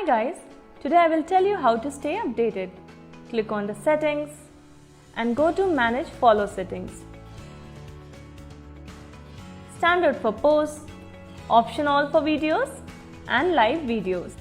guys, today I will tell you how to stay updated. Click on the settings and go to manage follow settings. Standard for posts, option all for videos and live videos.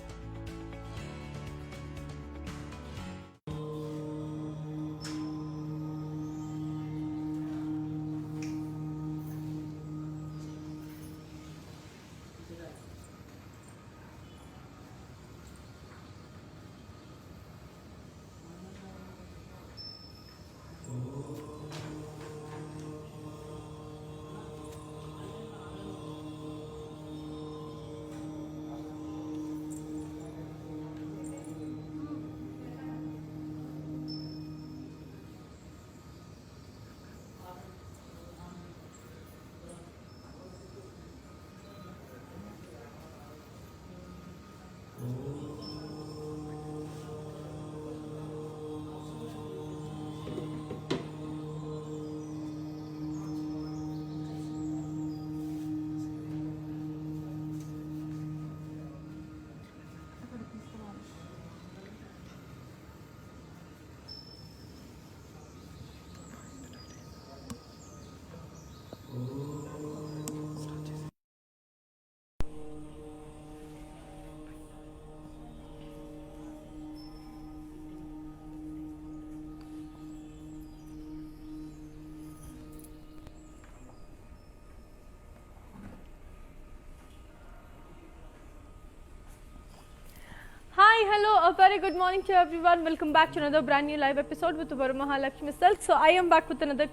Hi, hello, a very good morning to everyone. Welcome back to another brand new live episode with Varamahalakshmi Silk. So I am back with another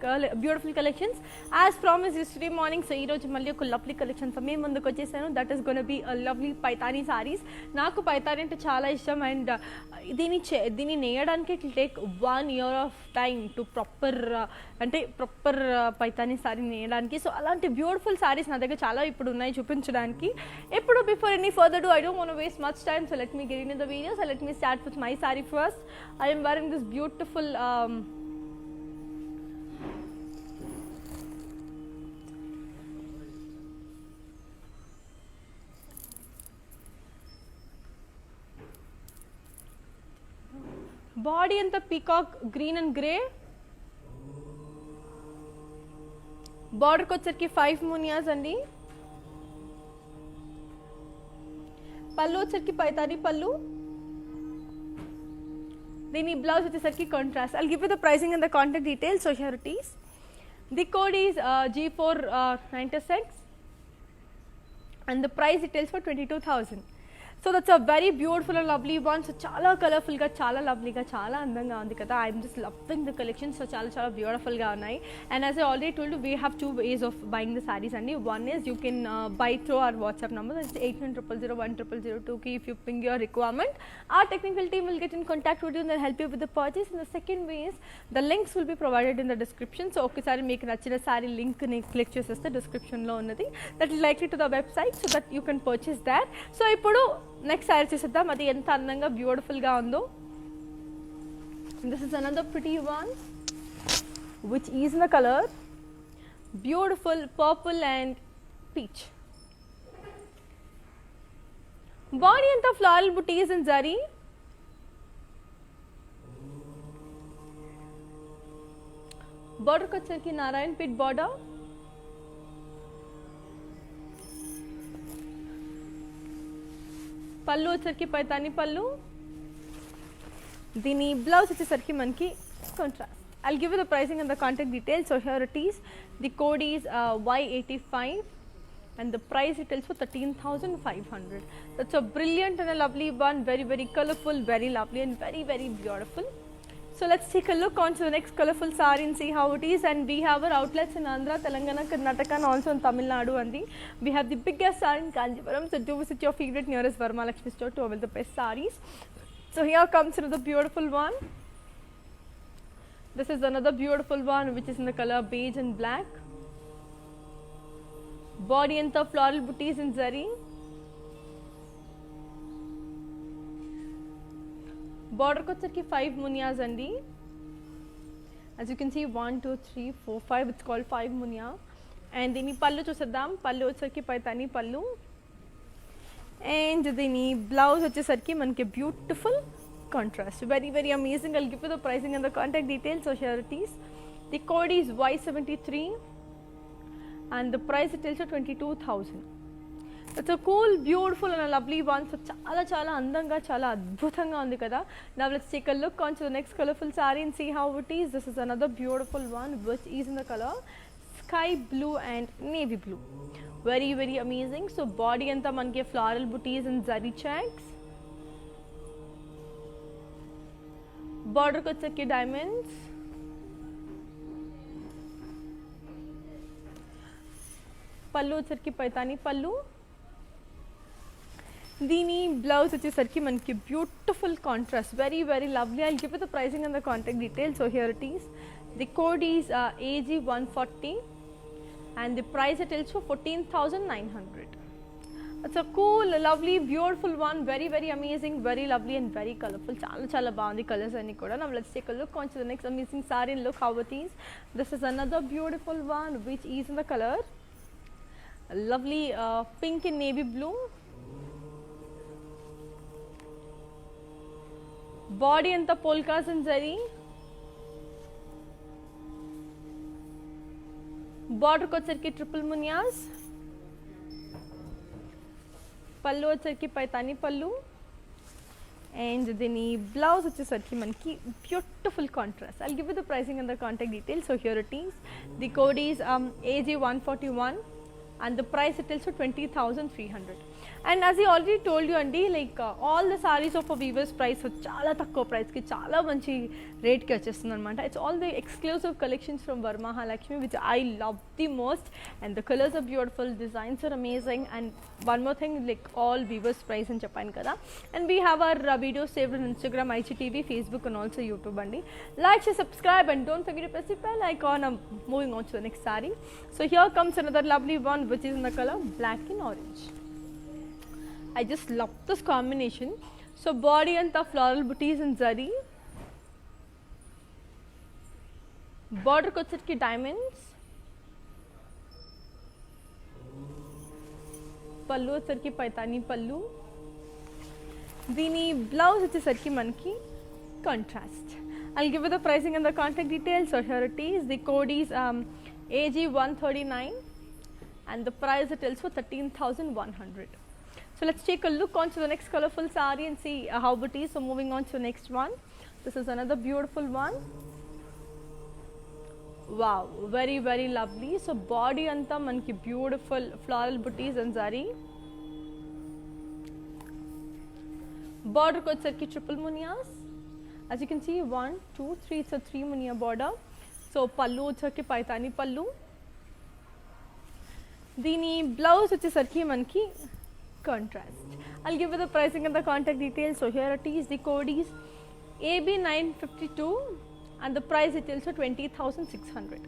beautiful collections. As promised yesterday morning, so ee roju malli oka lovely collections me munduku vachesanu. That is going to be a lovely paithani sarees. Naaku paithani ante chaala ishtam and dini neyadaniki it will take 1 year of time to proper paithani saree neyadaniki. So alanti beautiful sarees na daggara chaala ippudu unnayi chupinchadaniki. Ippudu before any further ado, I don't want to waste much time, so let me get into the video. So let me start with my saree first. I am wearing this beautiful body and the peacock green and grey. Border kochesariki 5 munias andi. పళ్ళు వచ్చేసరికి పైతాని పళ్ళు. దీని blouse వచ్చేసరికి contrast. I'll give you the pricing and the contact details. So here it is. The code is G496 and the price details for 22,000. So that's a very beautiful and lovely one. So chala colorful ga, chala lovely ga, chala andanga undi kada. I'm just loving the collection. So chala beautiful ga unnai. And as I already told you, we have two ways of buying the sarees. And one is you can buy through our WhatsApp number. That's 8900010002. If you ping your requirement, our technical team will get in contact with you and they'll help you with the purchase. And the second way is the links will be provided in the description. So okay, sorry, make nachina saree link ni click cheseste description lo unnadi. That will likely to the website so that you can purchase that. So ippudu next saree చూసేద్దాం. అది ఎంత అందంగా beautiful గా ఉందో. This is another pretty one which is in the color beautiful purple and peach. Body and the floral booties in zari. Border kochesariki Narayan Pit border. పళ్ళు వచ్చేసరికి పైతాని పళ్ళు. దీని బ్లౌజ్ వచ్చేసరికి మనకి contrast. I'll give you the pricing and the contact details. So here it is. The code is Y85 and the price details for 13,500. That's a brilliant and a lovely one. Very very colorful, very lovely and very very beautiful. So let's take a look on to the next colorful saree and see how it is. And we have our outlets in Andhra, Telangana, Karnataka and also in Tamil Nadu. And we have the biggest saree in Kanjipuram. So do visit your favorite nearest Varamahalakshmi store to avail the best sarees. So here comes another beautiful one. This is another beautiful one which is in the color beige and black. Body and the floral booties in zari. Border kochesariki 5 munias andi. As you can see 1 2 3 4 5, it's called 5 munia. And dini pallu chuseddam. Pallu వచ్చేసరికి పైతాని పల్లు. And దీని blouse వచ్చేసరికి మనకి beautiful contrast, very very amazing. I'll give you the pricing and the contact details so sureties. The code is Y73 and the price it tells you 22,000. It's a cool, beautiful and a lovely one. So చాలా చాలా అందంగా చాలా అద్భుతంగా ఉంది కదా. Now let's take a look onto the next colorful saree and see how it is. This is another beautiful one which is in the color sky blue and navy blue. Very very amazing. So body anta manki floral booties and zari checks. Border ko chakki diamonds. పళ్ళు వచ్చరికి పైతాని పళ్ళు. దీని blouse వచ్చేసరికి మనకి beautiful contrast, very very lovely. I'll give the pricing and the contact details. So here it is. The code is AG140 and the price it tells for 14,900. It's a cool, lovely, beautiful one, very very amazing, very lovely and very colorful. Chala chala baagundi colors anni kuda. Now let's take a look onto the next amazing saree and look how it is. This is another beautiful one which is in the color lovely pink and navy blue. Body anta polkas and zari. Border ko వచ్చరికి triple మునియాస్. పళ్ళు వచ్చరికి పైతాని పళ్ళు. And దీని blouse వచ్చేసరికి మనకి beautiful contrast. I'll give you the pricing and the contact details. So here it is. The code is AG141 and the price it tells for 20,300. And as I already told you andi, like all the sarees of a weaver's price చాలా తక్కువ price కి చాలా మంచి rate కి వచ్చేస్తుంది అనమాట. It's all the exclusive collections from Varamahalakshmi which I love the most, and the colors are beautiful, designs are amazing, and one more thing, like all weaver's price అని చెప్పాను కదా. And we have our videos saved on Instagram, IGTV, Facebook and also YouTube andi. Like, share, subscribe and don't forget to press the bell icon. I'm moving on to the next saree. So here comes another lovely one which is in the color black and orange. I just love this combination. So body anta floral booties and zari. Border ko వచ్చరికి diamonds. పళ్ళు వచ్చరికి పైతాని పళ్ళు. దీని blouse వచ్చేసరికి మనకి contrast. I'll give you the pricing and the contact details. So here it is. The code is AG139 and the price it tells for 13,100. So let's take a look onto the next colorful saree and see how it is. So moving on to the next one. This is another beautiful one. Wow, very very lovely. So body anta manki beautiful floral booties and zari. Border ko వచ్చరికి triple munias. As you can see, 1 2 3, it's a 3 munia border. So pallu వచ్చరికి పైతాని పల్లు. దీని blouse వచ్చేసరికి మనకి contrast. I'll give you the pricing and the contact details. So here it is. The code is AB952 and the price it tells for 20,600.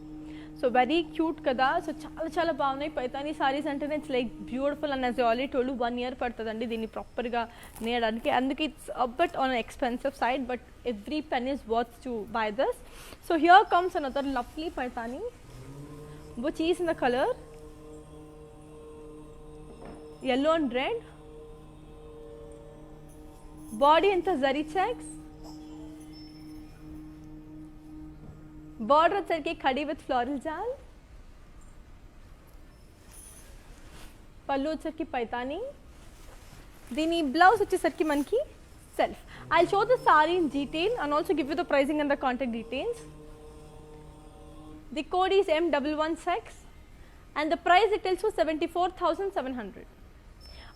So very cute kada. So chala chala baagunayi paitani sarees ante it's like beautiful, and as I already told you 1 year padtadandi dini proper ga neyadaniki, and it's a bit on an expensive side, but every penny is worth to buy this. So here comes another lovely paitani which is in the color yellow and red. Body anta zari checks. Border వచ్చరికి khadi with floral jal. పళ్ళు వచ్చరికి పైతాని. దీని blouse వచ్చేసరికి మనకి self. I'll show the saree in detail and also give you the pricing and the contact details. The code is M116 and the price it tells for 74,700.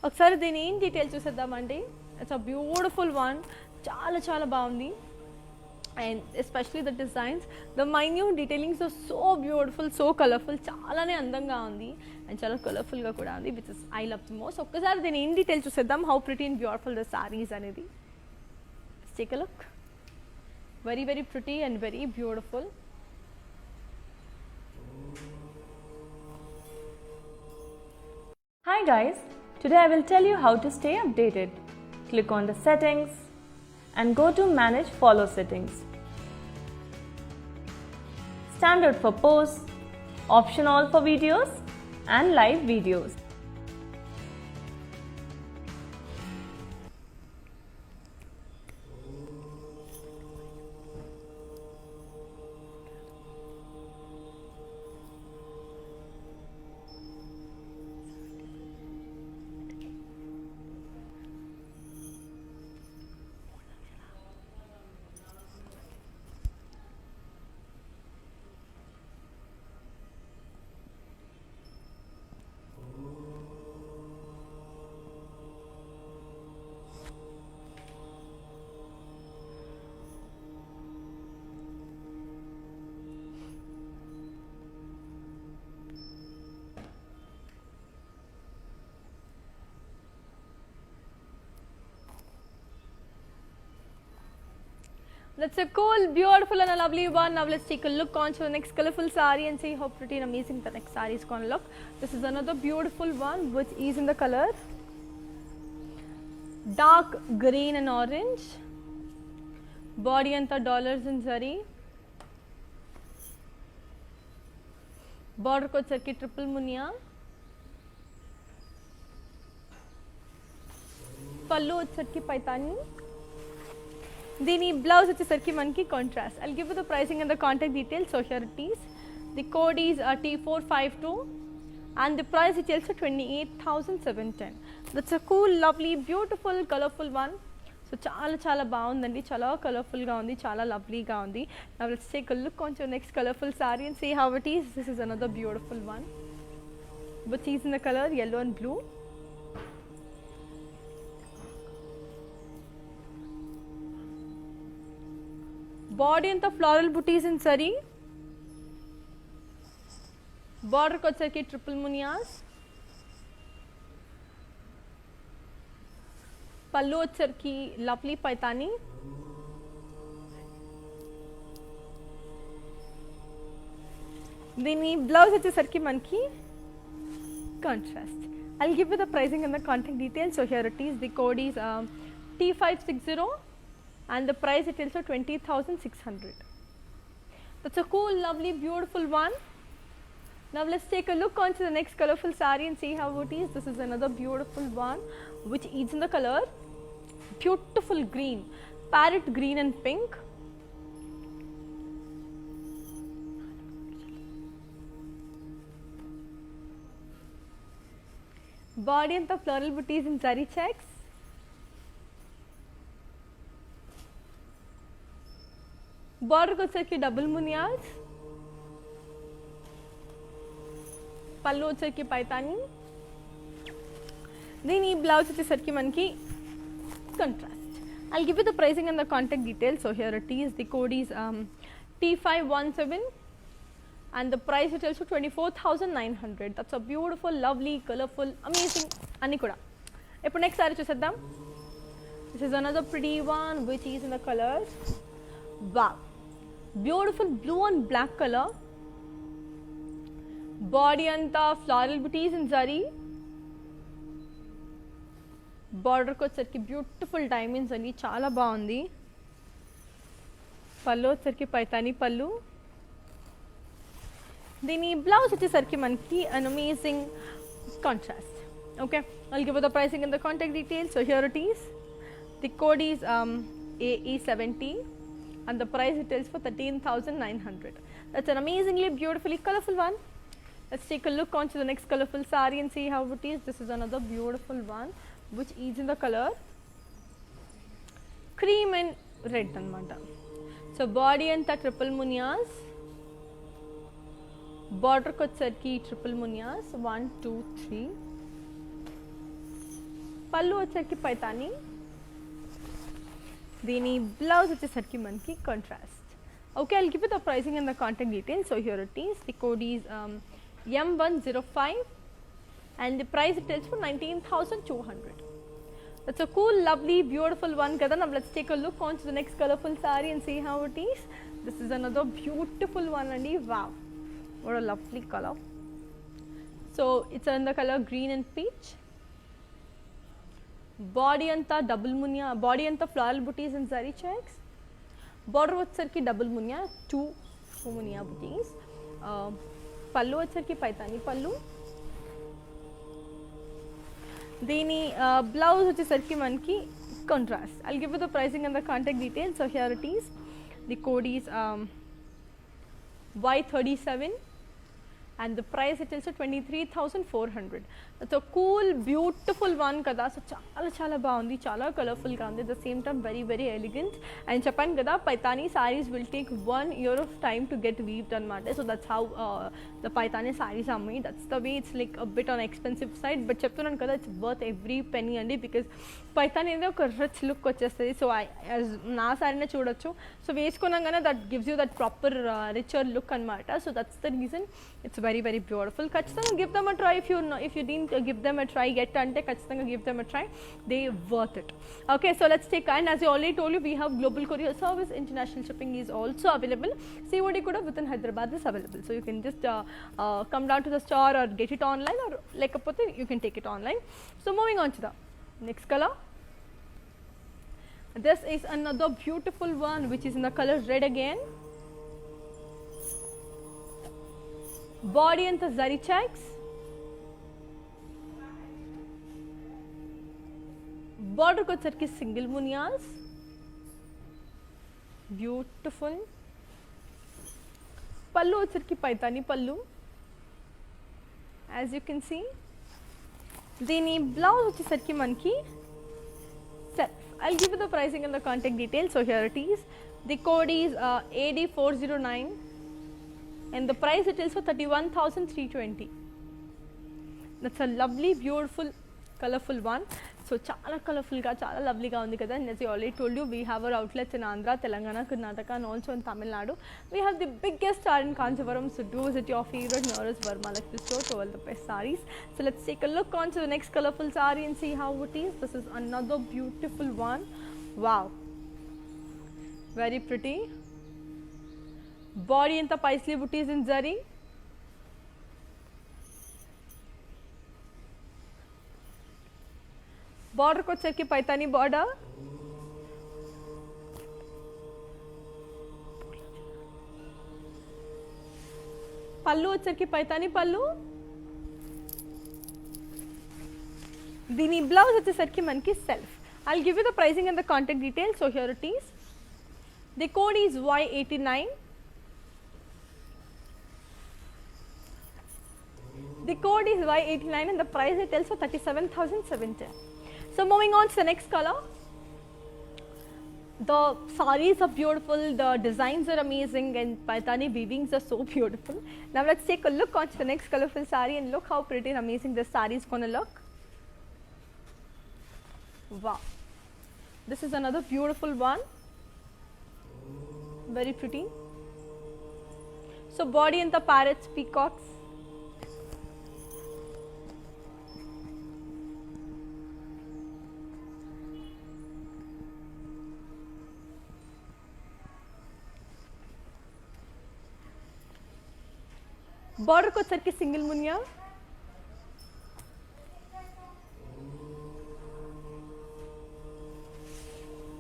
ఒకసారి దీని ఏం details చూసేద్దామండి. It's a beautiful one, చాలా చాలా బాగుంది. And especially the designs, the minute detailings are so beautiful, so colourful, చాలానే అందంగా ఉంది అండ్ చాలా కలర్ఫుల్గా కూడా ఉంది, which is I love the most. ఒక్కసారి దీని ఏం డీటెయిల్స్ చూసేద్దాం, how pretty and beautiful the saris అనేది. Take a look. Very very pretty and very beautiful. Hi guys, today I will tell you how to stay updated. Click on the settings and go to manage follow settings. Standard for posts, option all for videos and live videos. That's a cool, beautiful and a lovely one. Now let's take a look on to the next colorful saree and see how pretty and amazing the next saree is going to look. This is another beautiful one which is in the color dark green and orange. Body anta dollars in zari. Border ko వచ్చేసరికి triple Muniya. పల్లు వచ్చేసరికి పైతాని. దీని blouse వచ్చేసరికి మనకి contrast. I'll give you the pricing and the contact details. So here it is. The code is T452 and the price details are 28,710. That's a cool, lovely, beautiful, colorful one. So చాలా బాగుందండి, చాలా కలర్ఫుల్గా ఉంది, చాలా లవ్లీగా ఉంది. Now let's take a look on to the next colorful saree and see how it is. This is another beautiful one which is in the color yellow and blue. Body and the floral booties in saree. Border ko వచ్చేసరికి triple మునియాస్. పల్లు వచ్చేసరికి lovely Paithani. దీని blouse వచ్చేసరికి మనకి contrast. I'll give you the pricing and the contact details. So here it is. The code is T560 and the price it is 20,600. That's a cool, lovely, beautiful one. Now let's take a look on to the next colorful saree and see how it is. This is another beautiful one which is in the color beautiful green, parrot green and pink. Body and the floral booties in zari checks. Border ko వచ్చేసరికి double మునియాస్. పల్లు వచ్చేసరికి పైతాని. దీని blouse వచ్చేసరికి మనకి contrast. I'll give you the pricing and the contact details. So here it is. The code is T517 and the price it is 24,900. That's a beautiful, lovely, colorful, amazing అన్ని కూడా. ఇప్పుడు next sorry చూసేద్దాం. This is another pretty one which is in the color wow, beautiful blue and black color. Body anta floral booties in zari. Border ko వచ్చేసరికి beautiful diamonds అండి, చాలా బాగుంది. పల్లు వచ్చేసరికి పైతాని పల్లు. దీని బ్లౌజ్ వచ్చేసరికి మనకి an amazing contrast. Okay, I'll give you the pricing and the contact details. So here it is. The code is AE70 and the price it is for 13,900. That's an amazingly beautifully colorful one. Let's take a look on to the next colorful saree and see how it is. This is another beautiful one which is in the color cream and red anamata. So body anta triple munyas. Border ko వచ్చేసరికి triple munyas 1 2 3. పల్లు వచ్చేసరికి పైతాని. దీని blouse వచ్చేసరికి మనకి contrast. Okay, I'll give you the pricing and the contact details. So here it is. The code is M105 and the price it is for 19,200. That's a cool, lovely, beautiful one kada. Now let's take a look on to the next colorful saree and see how it is. This is another beautiful one andi. Wow, what a lovely color. So it's in the color green and peach. Body anta double munya, body anta floral booties and zari checks. Border వచ్చేసరికి double Muniya 2 Muniya బూటీస్. పల్లు వచ్చేసరికి పైతాని పల్లు. దీని blouse వచ్చేసరికి మనకి contrast. I'll give you the pricing and the contact details. So here it is. The code is Y37 and the price it is 23,400. That's a cool, beautiful one kada. So చాలా బాగుంది, చాలా colourful గా ఉంది. At the same time very very elegant. And చెప్పాను కదా, Paithani sarees will take 1 year of time to get weaved anamata. So that's how the paitani sarees are made. That's the way it's like a bit on expensive side, but చెప్తున్నాను కదా, it's worth every penny అండి, because Paithani అనేది ఒక rich look వచ్చేస్తుంది. So నా సారీనే చూడొచ్చు. So వేసుకున్నాగానే that gives you that proper richer look anamata. So that's the reason it's very very beautiful. Kachithanga give them a try. If you didn't give them a try yet ante kachithanga give them a try, they worth it. Okay, so let's take, and as I already told you, we have global courier service. International shipping is also available. COD kuda within Hyderabad is available, so you can just come down to the store or get it online, or lekapothe you can take it online. So moving on to the next color. This is another beautiful one which is in the color red again. Body and the zari checks. Border ko వచ్చరికి single munias. Beautiful. Pallu వచ్చరికి paitani pallu. As you can see. Dini blouse వచ్చేసరికి మనకి self. I'll give you the pricing and the contact details. So here it is. The code is AD409 and the price it is for 31,320. That's a lovely, beautiful, colorful one. So chala colorful ga, chala lovely ga undi kada. And as I already told you, we have our outlets in Andhra, Telangana, Karnataka, and also in Tamil Nadu. We have the biggest store in Kanchipuram, so do visit your favorite nearest Varmalakshmi store to all the best sarees. So let's take a look on to the next colorful saree and see how it is. This is another beautiful one. Wow, very pretty. Body and the paisley booties in zari. Border ko వచ్చరికి paitani border. Pallu వచ్చరికి paitani pallu. Dini blouse వచ్చేసరికి మనకి self. I'll give you the pricing and the contact details. So here it is. The code is Y89. The code is Y89 and the price it tells for 37,710. So moving on to the next color. The sarees are beautiful, the designs are amazing, and paitani weavings are so beautiful. Now let's take a look on to the next colorful saree and look how pretty and amazing this saree is going to look. Wow, this is another beautiful one, very pretty. So body and the parrots, peacocks. Border ko వచ్చరికి single munya.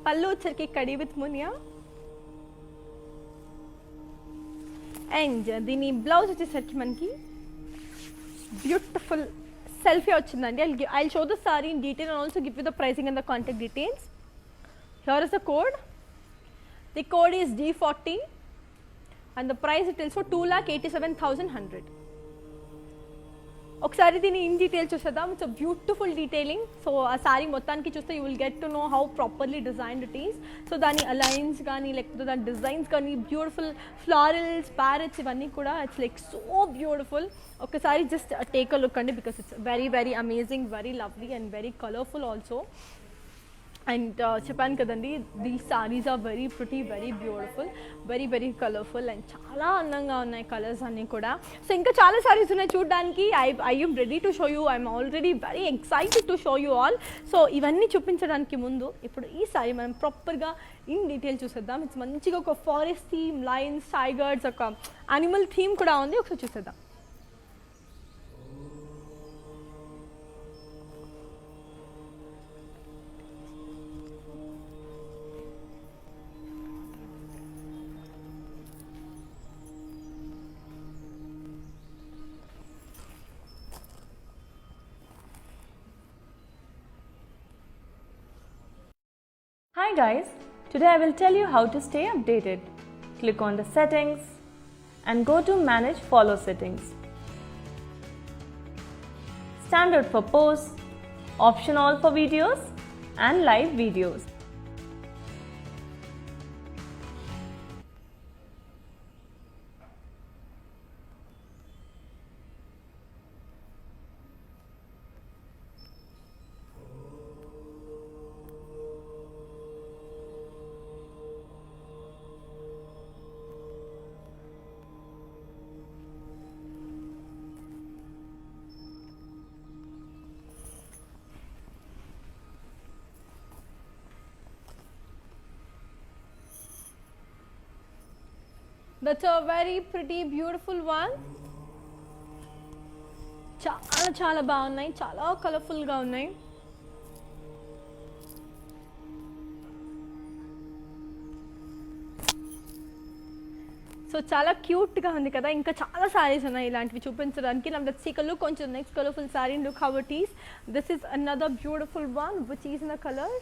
Pallu వచ్చరికి kadi with munya. And దీని blouse వచ్చేసరికి మనకి beautiful selfie వచ్చిందండి. I'll show the saree in detail and also give you the pricing and the contact details. Here is the code. The code is D40 and the price it is for 2,87,100. ఒకసారి దీని in detail చూసేద్దాం. It's a beautiful detailing. So ఆ sorry మొత్తానికి చూస్తే you will get to know how properly designed it is. So దాని aligns కానీ లేకపోతే దాని డిజైన్స్ కానీ బ్యూటిఫుల్ ఫ్లారల్స్, ప్యారెట్స్ ఇవన్నీ కూడా ఇట్స్ లైక్ సో బ్యూటిఫుల్. ఒకసారి జస్ట్ టేక్ అ లుక్ అండి, because it's very very amazing, very lovely and very colourful also. And చెప్పాను కదండి, these sarees are very pretty, very beautiful, very very colourful and చాలా అందంగా ఉన్నాయి colours అన్నీ కూడా. So ఇంకా చాలా సారీస్ ఉన్నాయి చూడడానికి. I M ready to show you. I'm already very excited to show you all. So ఇవన్నీ చూపించడానికి ముందు ఇప్పుడు ఈ సారీ మనం ప్రాపర్గా ఇన్ డీటెయిల్ చూసేద్దాం. ఇట్స్ మంచిగా ఒక ఫారెస్ట్ థీమ్, లయన్స్, టైగర్స్, ఒక యానిమల్ థీమ్ కూడా ఉంది. ఒకసారి చూసేద్దాం. Hi guys, today I will tell you how to stay updated. Click on the settings and go to manage follow settings. Standard for posts, option all for videos and live videos. That's a very pretty beautiful one. చాలా చాలా బాగున్నాయి, చాలా కలర్ఫుల్గా ఉన్నాయి. So చాలా క్యూట్గా ఉంది కదా. ఇంకా చాలా సారీస్ ఉన్నాయి ఇలాంటివి చూపించడానికి. నా let's take a look on to next colourful sorry. Look how it is. This is another beautiful one which is in a colour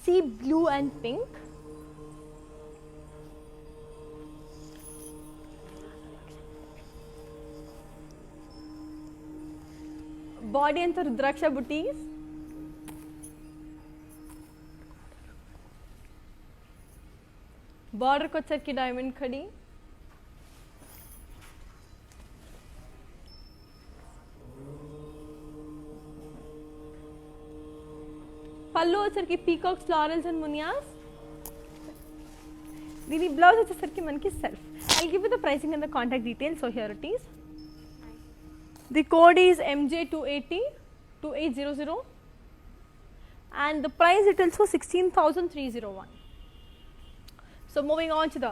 sea blue and pink. Body అంతా రుద్రాక్ష బుటీస్. బార్డర్కి వచ్చరికి డైమండ్ కడి. పళ్ళు వచ్చరికి పీకాక్స్, ఫ్లారల్స్ అండ్ మునియాస్. దీని blouse వచ్చేసరికి మనకి self. I give you the pricing and the contact details. So here it is. The code is MJ280 2800 and the price it is for 16,301. So moving on to the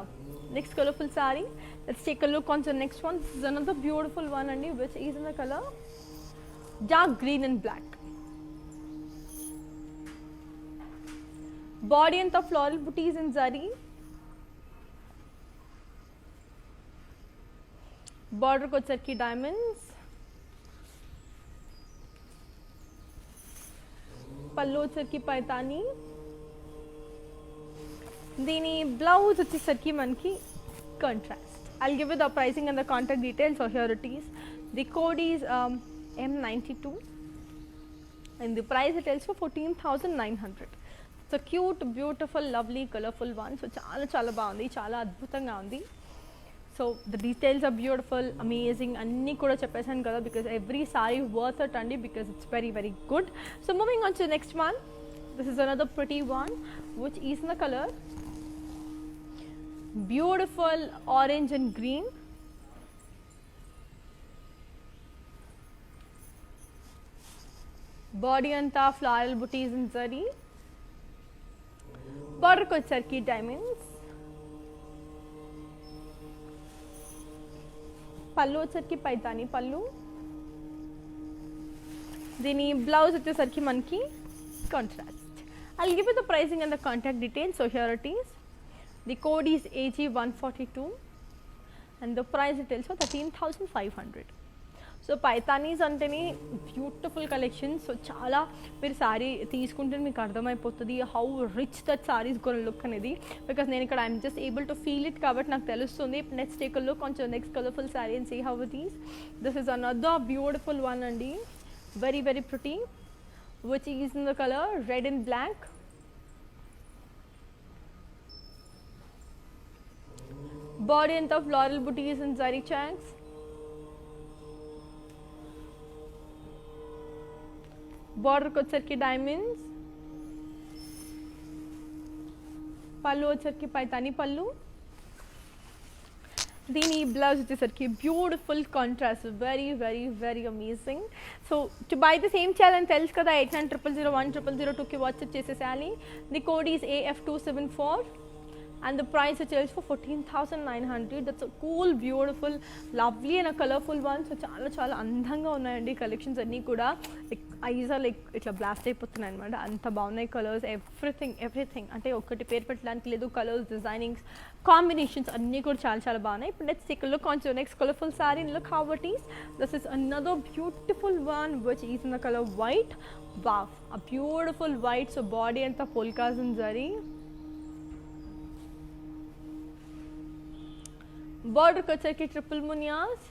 next colorful saree. Let's take a look on the next one. This is another beautiful one and which is in the color dark green and black. Body and the floral booties in zari. Border ko charki diamonds. పళ్ళు వచ్చరికి పైతాని. దీని blouse వచ్చేసరికి మనకి contrast. I'll give you the pricing and the contact details. So here it is. The code is M92 and the price it is for 14,900. It's a cute, beautiful, lovely, colorful one. So చాలా చాలా బాగుంది, చాలా అద్భుతంగా ఉంది. So the details are beautiful, amazing. అన్నీ కూడా చెప్పేసాను కదా, because every sari worth it అండి, because it's very very good. So moving on to next one. This is another pretty one which is in the colour beautiful orange and green. Body అంతా floral butis in zari. బార్డర్కి వచ్చరికి diamonds. Pallu వచ్చరికి పైతాని పళ్ళు. దీని blouse వచ్చేసరికి మనకి contrast. I'll give you the pricing and the contact details. So here it is. The code is AG142 and the price it is for 13,500. So Paithanis అంటేనే beautiful collection. So చాలా మీరు శారీ తీసుకుంటే మీకు అర్థమైపోతుంది how rich that saris gonna look అనేది, because నేను ఇక్కడ I'm just able to feel it కాబట్టి నాకు తెలుస్తుంది. Next take a look on next colourful sari and see how it is. This is another beautiful one అండి, very very pretty, which is in the colour red and black. Body అంతా floral butis and zari checks. బార్డర్కి వచ్చరికి diamonds. Pallu వచ్చరికి పైతాని పళ్ళు. దీని blouse వచ్చేసరికి beautiful contrast, very very very amazing. So to buy the same channel తెలుసు కదా, 8900010002కి వాట్సాప్ చేసేసేయాలి. The code is AF274 and the price it is for 14,900. That's a cool, beautiful, lovely and a colorful one. So చాలా చాలా అందంగా ఉన్నాయండి collections అన్నీ కూడా. లైక్ ఐజ్ ఆర్ లైక్ ఇట్లా బ్లాస్ట్ అయిపోతున్నాయి అనమాట, అంత బాగున్నాయి కలర్స్. ఎవ్రీథింగ్ అంటే ఒకటి పేరు పెట్టడానికి లేదు, కలర్స్, డిజైనింగ్స్, కాంబినేషన్స్ అన్నీ కూడా చాలా చాలా బాగున్నాయి. ఇప్పుడు next take look on next colourful sorry. Look how it is. This is another beautiful one which is in the colour white. Wow, a beautiful white. So body అంతా polkas in zari. Border को వచ్చరికి triple మునియాస్.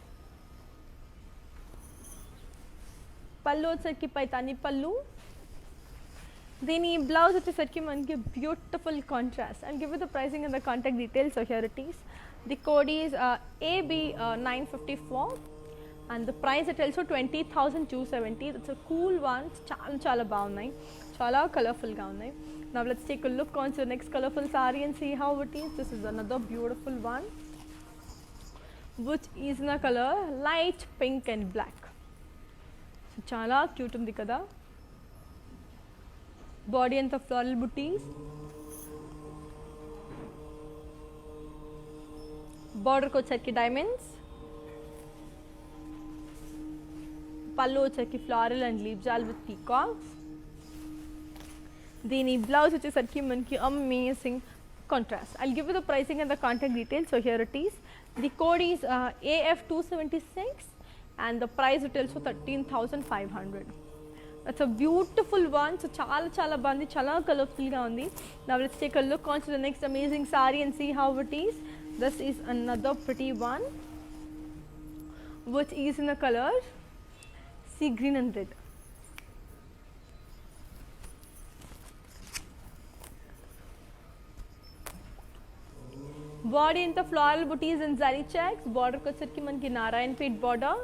పళ్ళు వచ్చరికి పైతాని పళ్ళు. దీని blouse వచ్చేసరికి మనకి beautiful contrast. And give you the pricing and the contact details. So here it is. The code is AB954 and the price it also 20,270. That's a cool one. చాలా చాలా బాగున్నాయి, చాలా కలర్ఫుల్గా ఉన్నాయి. Now let's take a look on to the next colorful saree and see how it is. This is another beautiful one which is in a color light pink and black. So చాలా cute ఉంది కదా. Body అంతా floral బుటీస్. బార్డర్కి వచ్చరికి diamonds, pallu వచ్చరికి floral and leaf jaal with peacocks. దీని blouse వచ్చేసరికి మనకి amazing contrast. I'll give you the pricing and the contact details. So here it is. The code is AF276 and the price retails for 13,500. That's a beautiful one. So చాలా బాగుంది, చాలా కలర్ఫుల్గా ఉంది. Now let's take a look on to the next amazing saree and see how it is. This is another pretty one which is in the color sea green and red. Body అంతా floral butis and zari checks. బార్డర్కి వచ్చరికి మనకి Narayanpet border,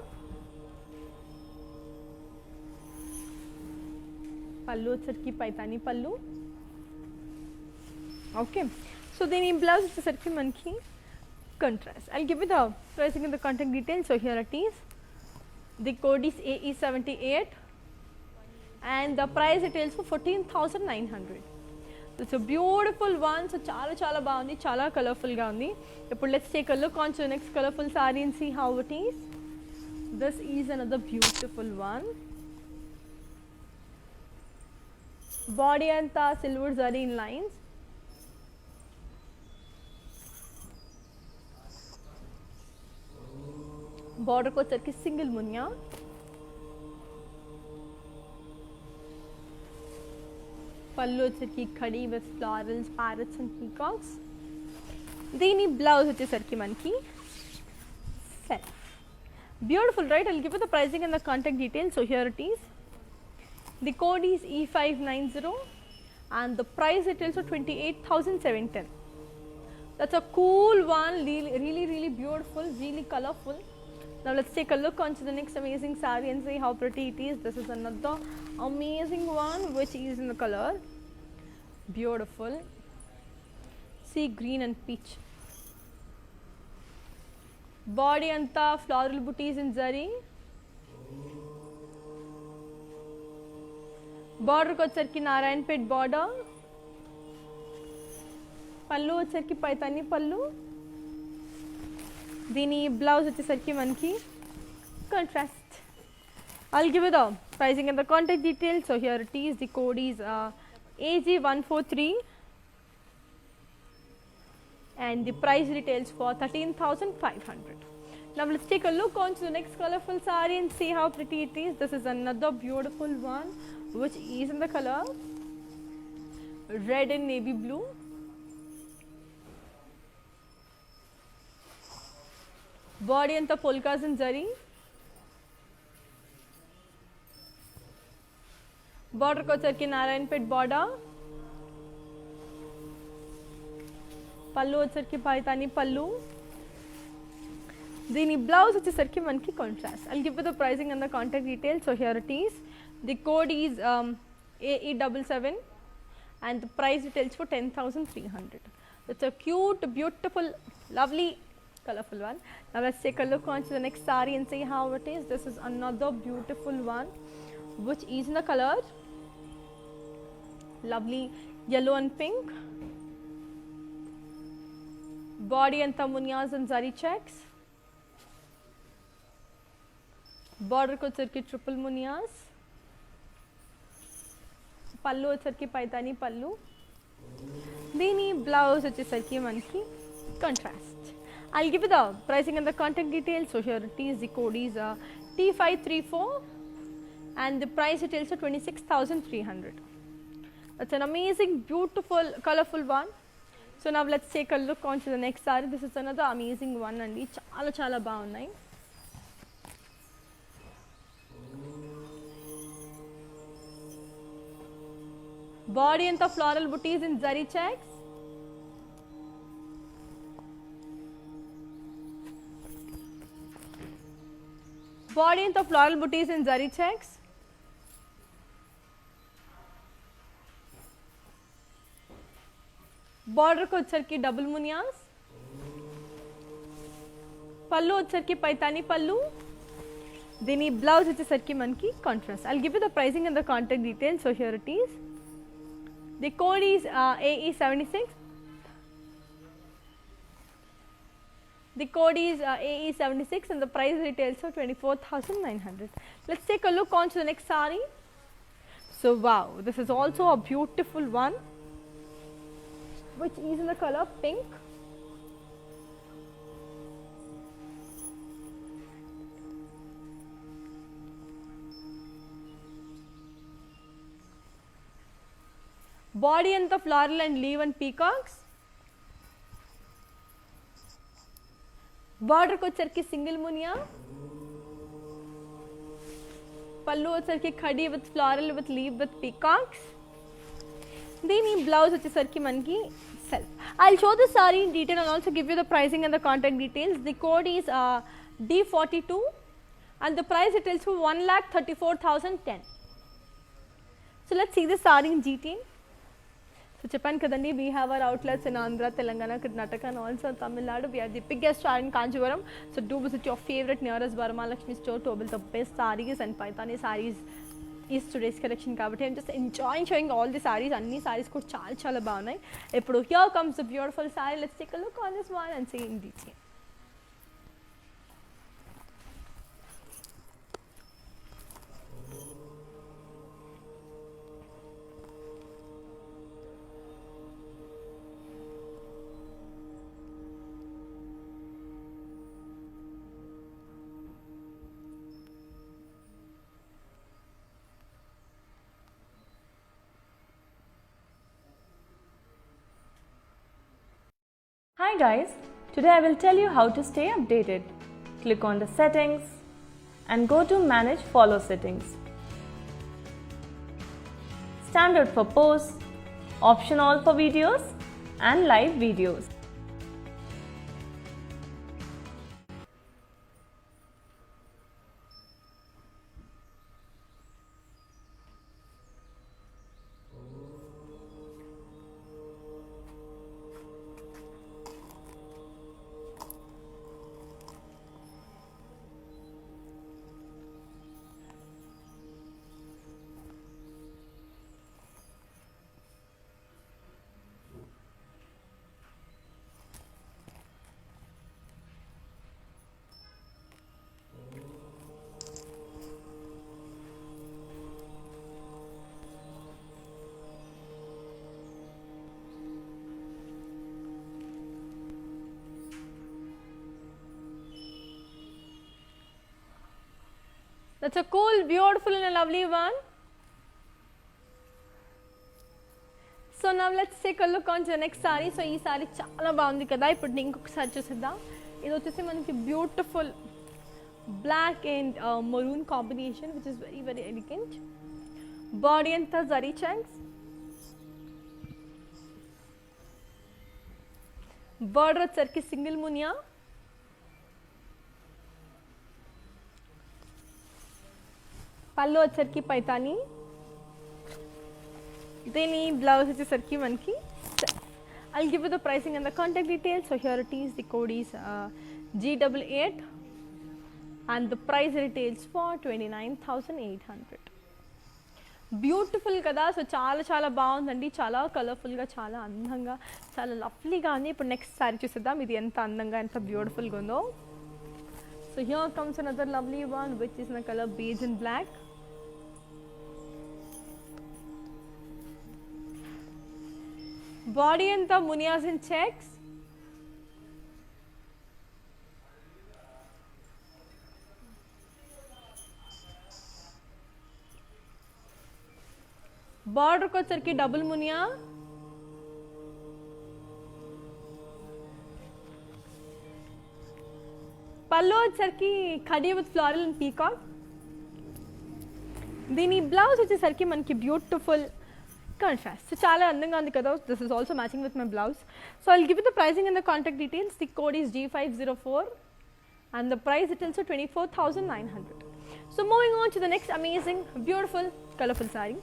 పళ్ళు వచ్చరికి పైతాని పళ్ళు. Okay, so దీని blouse వచ్చేసరికి మనకి contrast. I'll give you the pricing and the contact details. So here it is. The code is AE78 and the price retails for 14,900. It's a beautiful one. So చాలా బాగుంది, చాలా కలర్ఫుల్గా ఉంది. ఇప్పుడు let's take a look on to the next colorful saree and see how it is. This is another beautiful one. Body అంతా silver zari in lines. బార్డర్కి వచ్చరికి single Muniya, పళ్ళు వచ్చరికి khadi with florals, parrots and peacocks. దీని blouse వచ్చేసరికి మనకి self. Beautiful, right? I'll give you the pricing and the contact details. So here it is. The code is E590 and the price retails for 28,710. That's a cool one, really beautiful, really colorful. Now let's take a look onto the next amazing saree and see how pretty it is. This is another amazing one which is in the color beautiful sea green and peach. Body anta floral booties in zari. Border ko వచ్చరికి Narayanpet border, పళ్ళు వచ్చరికి పైతాని పళ్ళు. దీని blouse వచ్చేసరికి మనకి contrast. I'll give you the pricing and the contact details. So here it is. The code is AG143 and the price retails for 13,500. Now let's take a look on to the next colorful saree and see how pretty it is. This is another beautiful one which is in the color red and navy blue. Body anta polkas and zari. Border ko వచ్చరికి Narayanpet border, పళ్ళు వచ్చరికి పైతాని పళ్ళు. దీని blouse వచ్చేసరికి మనకి contrast. I'll give you the pricing and the contact details. So here it is. The code is AE77 and the price retails for 10,300. It's a cute, beautiful, lovely, colorful one. Now let's take a look on to the next saree and see how it is. This is another beautiful one which is in the color lovely yellow and pink. Body and tamunias and zari checks. Border ko వచ్చరికి triple munias. పళ్ళు వచ్చరికి పైతాని పళ్ళు. దీని blouse వచ్చేసరికి మనకి contrast. I'll give you the pricing and the contact details. So here it is. The code is T534 and the price retails for 26,300. That's an amazing, beautiful, colorful one. So now let's take a look on to the next saree. This is another amazing one and చాలా బాగున్నాయి. Body anta floral booties in zari checks. Body anta floral booties in zari checks. Border ko వచ్చరికి double munias. పళ్ళు వచ్చరికి పైతాని పళ్ళు. దీని blouse వచ్చేసరికి మనకి contrast. I'll give you the pricing and the contact details. So here it is. The code is AE76 The code is AE76 and the price retails for 24,900. Let's take a look on to the next saree. So wow, this is also a beautiful one which is in the color pink. Body and the floral and leaf and peacocks. Border को चरकी single Muniya. Pallu వచ్చరికి khadi with floral with leaf with peacocks. Then blouse వచ్చేసరికి మనకి self. I'll show the saree in detail and also give you the pricing and the contact details. The code is D42 and the price retails for 1,34,010. So let's see the saree in detail. So చెప్పాను కదండి, we have our outlets in Andhra, Telangana, Karnataka and also Tamil Nadu. We are the biggest store in Kanchipuram. So do visit your favorite nearest Varamahalakshmi store to build the best sarees and Paithani sarees is today's collection కాబట్టి I'm just enjoying showing all the sarees. అన్ని sarees కూడా చాలా చాలా బాగున్నాయి. ఇప్పుడు here comes the beautiful saree. Let's take a look on this one and see in detail. Hi guys, today I will tell you how to stay updated. Click on the settings and go to manage follow settings. Standard for posts, option all for videos and live videos. That's a cool, beautiful and a lovely one. So now let's take a look on to the next saree. So ee saree chaala baagundi kada. Ippudu inkokasari chusedam. Idi vachesi manaki beautiful black and maroon combination which is very very elegant. Body anta zari checks. Border వచ్చరికి single munia. పళ్ళు వచ్చరికి పైతాని. దీని blouse వచ్చేసరికి మనకి I'll give you the pricing and the contact details. So here it is. The code is G88 and the price retails for 29,800. Beautiful కదా. So చాలా చాలా బాగుందండి, చాలా కలర్ఫుల్గా, చాలా అందంగా, చాలా లవ్లీగా ఉంది. ఇప్పుడు నెక్స్ట్ సారీ చూసేద్దాం ఇది ఎంత అందంగా ఎంత బ్యూటిఫుల్గా ఉందో. So here comes another lovely one which is in colour beige in black. Body and the munias in checks. Border को चरकी double मुनिया. पल्लो चरकी खड़ी with floral and peacock. దీని బ్లౌజ్ వచ్చేసరికి మనకి beautiful contrast. So chala andanga undi kada. This is also matching with my blouse. So I'll give you the pricing and the contact details. The code is G504 and the price it is 24,900. So moving on to the next amazing, beautiful, colorful saree.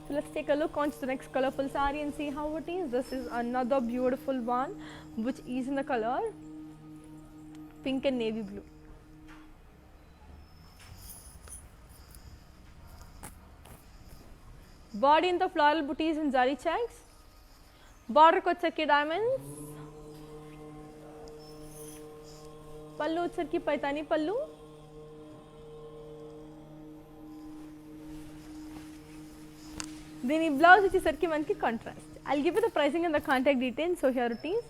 So let's take a look on to the next colorful saree and see how it is. This is another beautiful one which is in the color pink and navy blue. Body in the floral booties and zari checks. Border ko checki diamonds. పళ్ళు వచ్చరికి పైతాని పళ్ళు. దీని blouse వచ్చేసరికి మనకి contrast. I'll give you the pricing and the contact details, so here it is.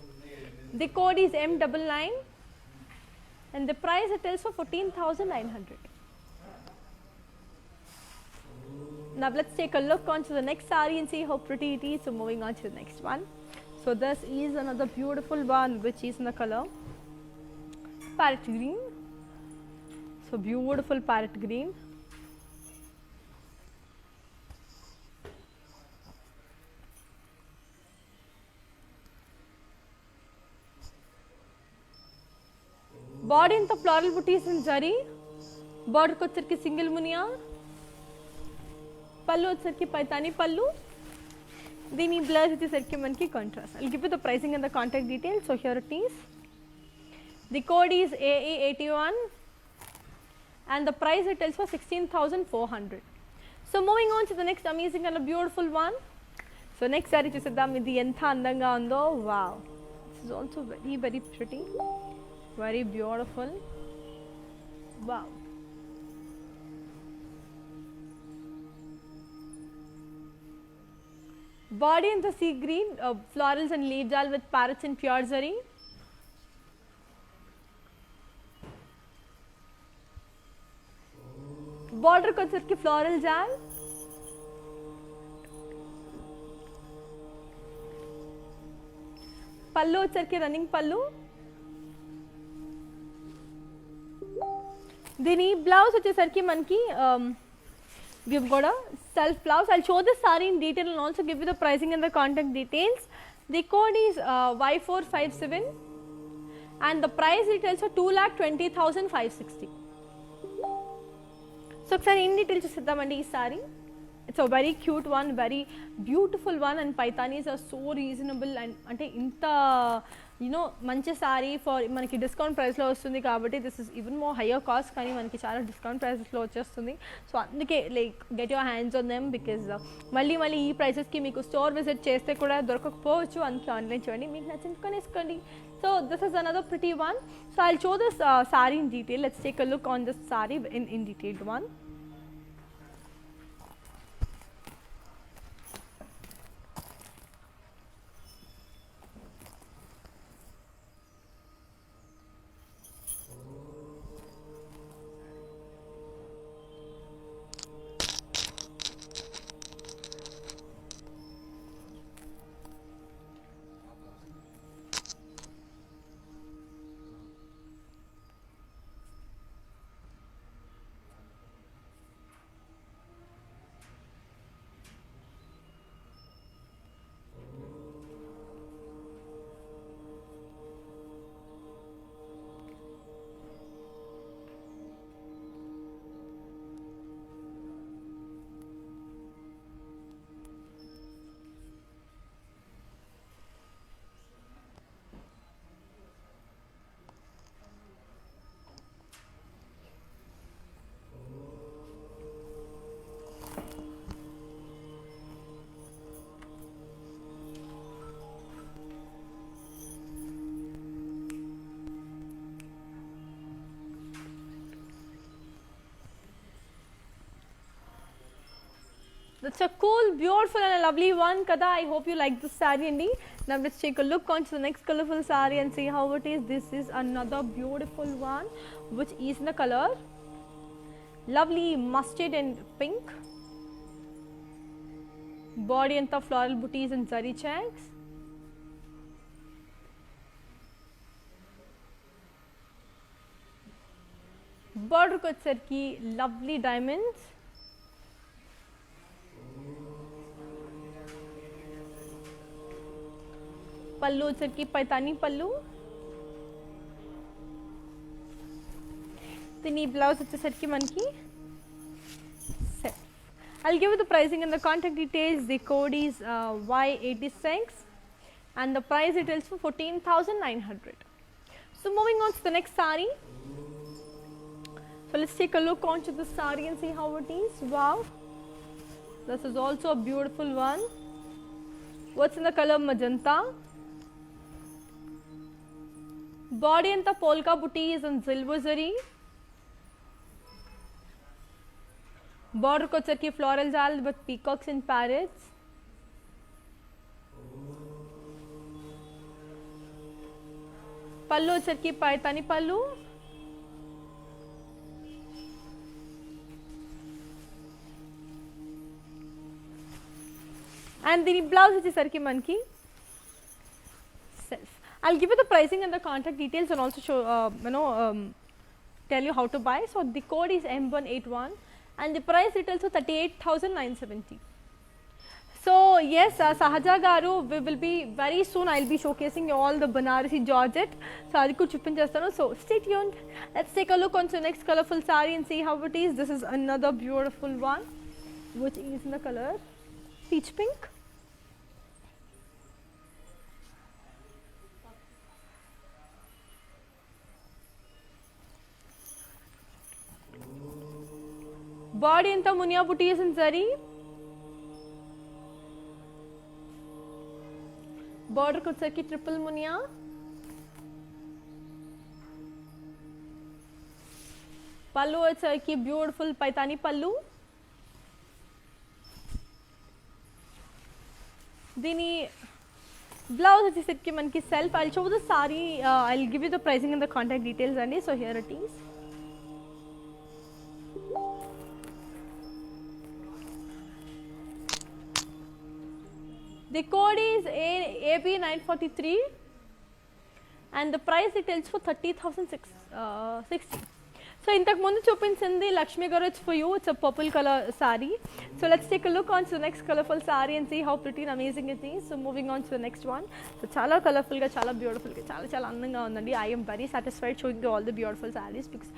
The code is M99 and the price it is for 14,900. Now let's take a look onto the next saree and see how pretty it is. So moving on to the next one. So this is another beautiful one which is in the color parrot green. So beautiful parrot green. Body in the floral booties in zari. Border ko వచ్చరికి single munia. పళ్ళు వచ్చరికి పైతాని పళ్ళు. దీని blouse వచ్చేసరికి మనకి contrast. I'll give you the pricing and the contact details, so here it is. The code is AE81 and the price it tells for 16,400. So moving on to the next amazing and a beautiful one. So next saree చూసేద్దాం. ఇది ఎంత అందంగా ఉందో. Wow, this is also very very pretty, very beautiful. Wow. Body in the sea green, florals and leaf jal with parrots and pure zari. Border ko వచ్చరికి floral jal. పళ్ళు వచ్చరికి running పళ్ళు. దీని బ్లౌజ్ వచ్చేసరికి మనకి we've got a self blouse. I'll show this saree in detail and also give you the pricing and the contact details. The code is Y457 and the price details are 2,20,560. So ఒకసారి in detail చూసేద్దామండి ఈ saree. It's a very cute one, very beautiful one, and paitanis are so reasonable and అంటే ఇంత మంచి sorry for మనకి discount ప్రైస్లో వస్తుంది కాబట్టి this is even more higher cost, కానీ మనకి చాలా డిస్కౌంట్ ప్రైసెస్లో వచ్చేస్తుంది. సో అందుకే like get your hands on them because మళ్ళీ ఈ ప్రైసెస్కి మీకు స్టోర్ విజిట్ చేస్తే కూడా దొరకకపోవచ్చు, అందుకే ఆన్లైన్ చూడండి, మీకు నచ్చింది కొనేసుకోండి. So this is another pretty one. So I'll show this sari in detail. Let's take a look on this sari in detailed one. That's a cool, beautiful and a lovely one kada. I hope you like this saree andi. Now let's take a look onto the next colorful saree and see how it is. This is another beautiful one which is in the color lovely mustard and pink. Body and the floral booties and zari checks. Border ko వచ్చరికి lovely diamonds. పళ్ళు వచ్చరికి పైతాని పళ్ళు. దీని blouse వచ్చేసరికి మనకి set. I'll give you the pricing and the contact details. The code is Y86 and the price details for 14,900. So moving on to the next saree. So let's take a look onto the saree and see how it is. Wow, this is also a beautiful one. What's in the color magenta? Body anta polka booty is in silver zari. Border kochaki floral jal with peacocks and parrots. Pallu వచ్చరికి పైతాని పల్లు. And దీని blouse వచ్చేసరికి మనకి self. I'll give you the pricing and the contact details and also show tell you how to buy. So the code is M181 and the price retails for 38,970. So yes, Sahaja garu, we will be very soon. I'll be showcasing you all the Banarasi Georgette. So adi ku chuppinchestanu. So stay tuned. Let's take a look on the next colorful saree and see how it is. This is another beautiful one, which is in the color peach pink. Body anta munia booty is in zari. Border kochaki triple munia. Pallu వచ్చరికి beautiful paitani pallu. దీని blouse వచ్చేసరికి మనకి self. I'll show the saree. I'll give you the pricing and the contact details అండి. So here it is. The code is AB943 and the price retails for 30,660. So ఇంతకు ముందు చూపించింది లక్ష్మి గారు, it's for you. It's a purple color saree. So let's take a look on to the next colorful saree and see how pretty and amazing it is. So moving on to the next one. So చాలా colourful గా, చాలా beautiful గా, చాలా అందంగా ఉందండి. I am very satisfied showing you all the beautiful sarees because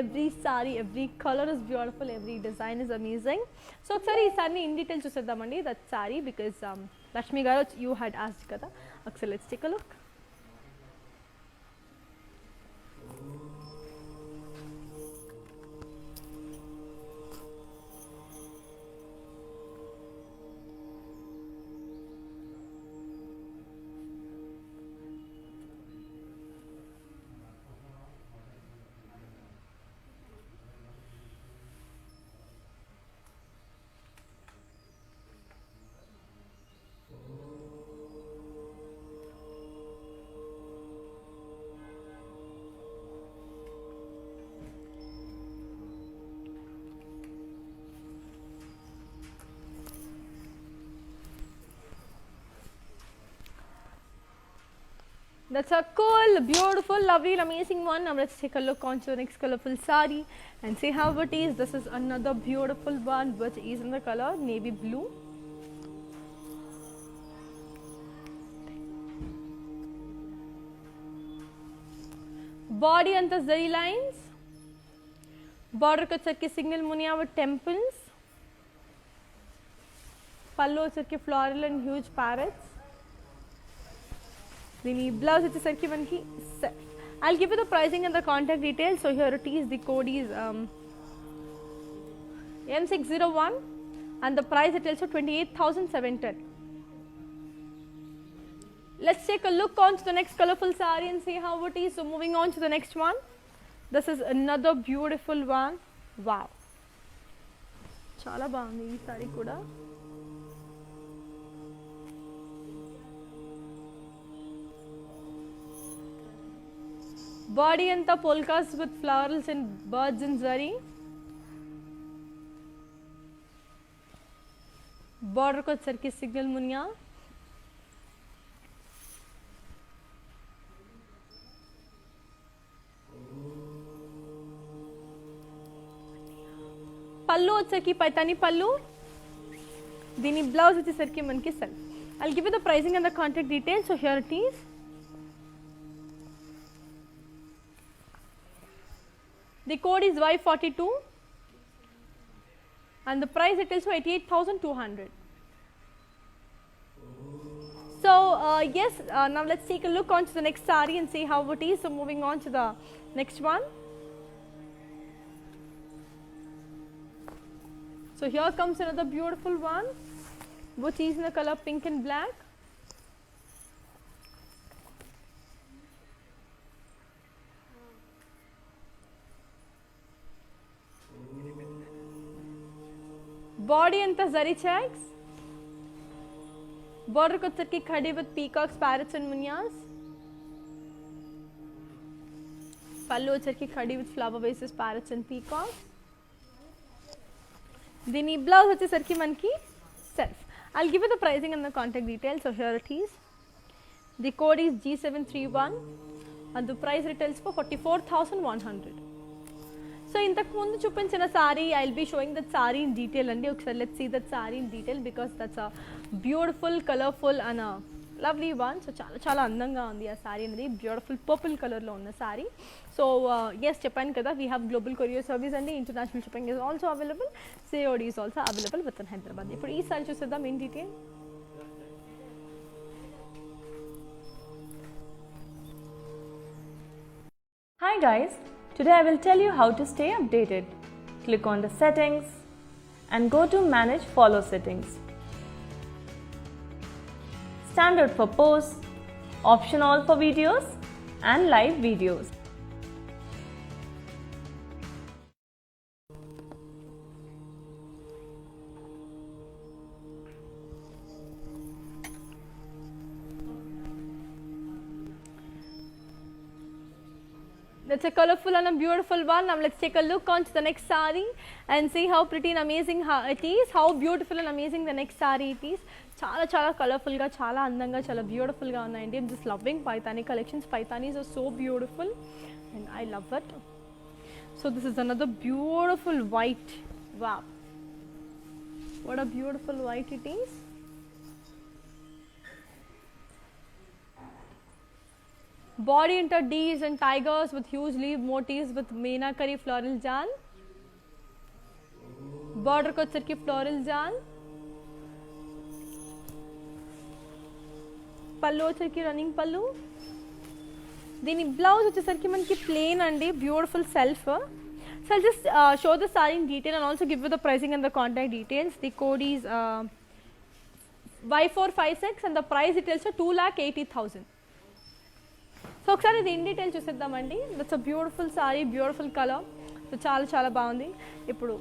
every saree, every color is beautiful, every design is amazing. So ఒకసారి ఈ సారీని ఇన్ డీటెయిల్ చూసేద్దామండి. That saree because Lakshmi garu, you had asked kada. Okay, let's take a look. That's a cool, beautiful, lovely, amazing one. Now let's take a look on to the next colorful saree and see how it is. This is another beautiful one which is in the color navy blue. Body and the zari lines. Border kochaki single munia with temples. Pallu వచ్చరికి floral and huge parrots. దీని blouse వచ్చేసరికి మనకి I'll give you the pricing and the contact details. So here it is. The code is M601 and the price it tells for 28,710. Let's take a look on to the next colorful saree and see how it is. So moving on to the next one. This is another beautiful one. Wow, చాలా బాగుంది ఈ saree కూడా. Body anta polkas with florals and birds in zari. Border ko వచ్చరికి signal munya. పల్లు వచ్చరికి పైతాని పల్లు. దీని blouse వచ్చేసరికి మనకి self. I'll give you the pricing and the contact details. So here it is. The code is Y42 and the price it is for 88,200. So yes, now let's take a look on to the next saree and see how it is. So moving on to the next one. So here comes another beautiful one which is in the color pink and black. Body అంతా zari checks, border को चटकी खड़ी with peacocks, parrots and munyas. పళ్ళు వచ్చరికి khadi with flower versus parrots and peacocks. దీని blouse వచ్చేసరికి మనకి self. I'll give you the pricing and the contact details. So here it is. The code is G731 and the price retails for 44,100. So ఇంతకు ముందు చూపించిన sorry I'll be showing that saree in detail అండి. ఒకసారి let's see that saree in detail because that's a beautiful, colorful and a lovely one. So చాలా చాలా అందంగా ఉంది ఆ సారీ అనేది. బ్యూటిఫుల్ పర్పుల్ కలర్లో ఉన్న సారీ. సో ఎస్ చెప్పాను కదా, we have global courier service అండి. International shipping is also available. COD is also available with in Hyderabad. ఇప్పుడు ఈ సారీ చూసేద్దాం in detail. Hi guys, today I will tell you how to stay updated. Click on the settings and go to manage follow settings. Standard for posts, option all for videos and live videos. That's a colorful and a beautiful one. Now let's take a look on to the next saree and see how pretty and amazing it is. How beautiful and amazing the next saree it is. చాలా చాలా కలర్ఫుల్గా, చాలా అందంగా, చాలా బ్యూటిఫుల్గా ఉన్నాయండి. I'm just loving Paithani collections. Paithanis are so beautiful and I love it. So this is another beautiful white. Wow. What a beautiful white it is. Body into D's and tigers with huge leaf motifs with meenakari floral jal. Border ko chirki floral jal. Pallu వచ్చరికి running పళ్ళు. దీని blouse వచ్చేసరికి మనకి plain అండి, beautiful self. So I'll just show the saree in detail and also give you the pricing and the contact details. The code is Y456 and the price details are 2,80,000. So ఒకసారి ఇది in detail చూసేద్దామండి. That's a beautiful sari, beautiful colour. So చాలా చాలా బాగుంది. ఇప్పుడు